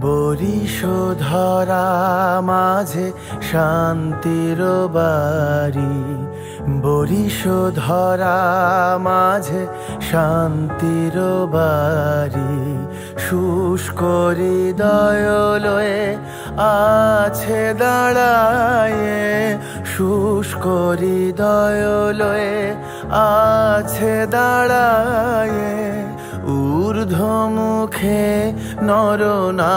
বরিশোধরা মাঝে শান্তির বাড়ি, বরিশোধরা মাঝে শান্তির বাড়ি। শুষ্ক হৃদয় লয়ে আছে দাঁড়ায়ে, শুষ্ক হৃদয় লয়ে আছে দাঁড়ায়ে। ঊর্ধ্বমুখে নরনারী,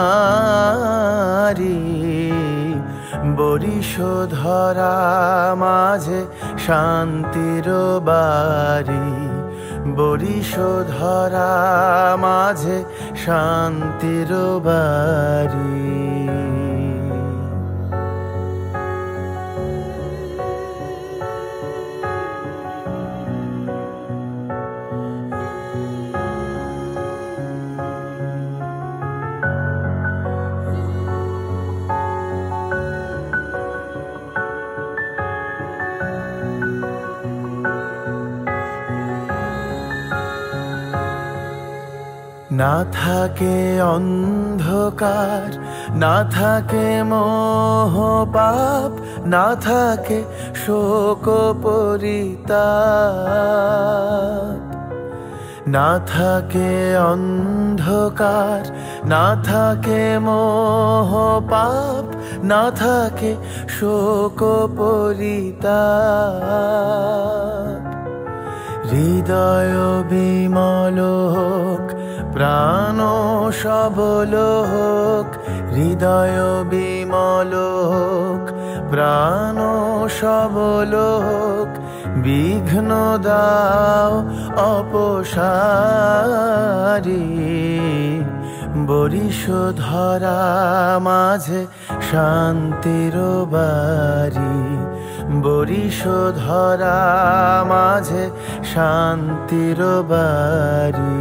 বরিশোধরা মাঝে শান্তির বাড়ি, বরিশোধরা মাঝে শান্তির বাড়ি। না থাকে অন্ধকার, না থাকে মোহ পাপ, না থাকে শোক পরিতাপ। না থাকে অন্ধকার, না থাকে মোহ পাপ, না থাকে শোক পরিতাপ। হৃদয় বিমল হোক, প্রাণ সবল হোক, হৃদয় বিমল হোক, প্রাণ সবল হোক। বিঘ্ন দাও অপসারি, বরিশোধরা মাঝে শান্তির বাড়ি, বরিশোধরা মাঝে শান্তির বাড়ি।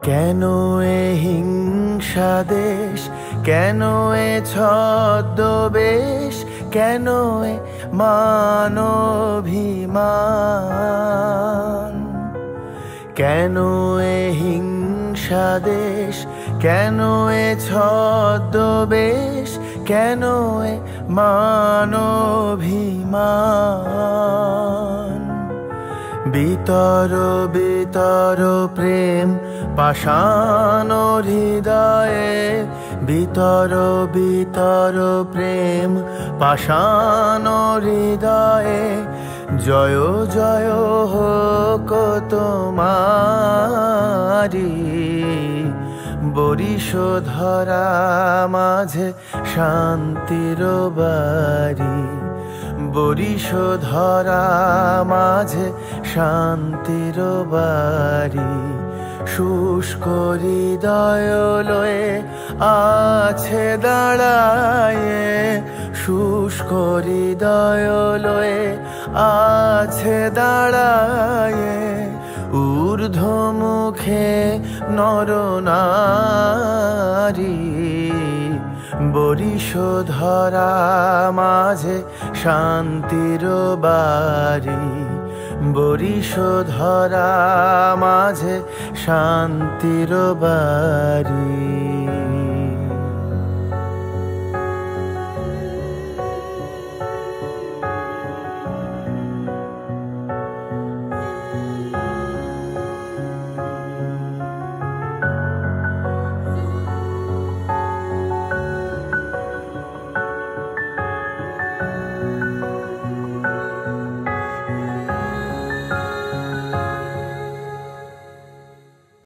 কেন এ হিংসা দেশ, কেন এ ছদ্মবেশ, কেন এ মানভিমান? কেন এ হিংসা দেশ, কেন এ ছদ্মবেশ, কেন এ মানভিমান? বিতর বিতর প্রেম পাষাণ হৃদয়ে, বিতর বিতর প্রেম পাষাণ হৃদয়ে। জয় জয় হোক তোমারি, বরিশোধরা মাঝে শান্তির বাড়ি, বরিশোধরা মাঝে শান্তির বাড়ি। শুষ্ক হৃদয় লয়ে আছে দাঁড়ায়ে, শুষ্ক হৃদয় লয়ে আছে দাঁড়ায়ে। ঊর্ধ্বমুখে নরনারী, বরিশোধরা মাঝে শান্তির বাড়ি, বরিশোধরা মাঝে শান্তির বাড়ি।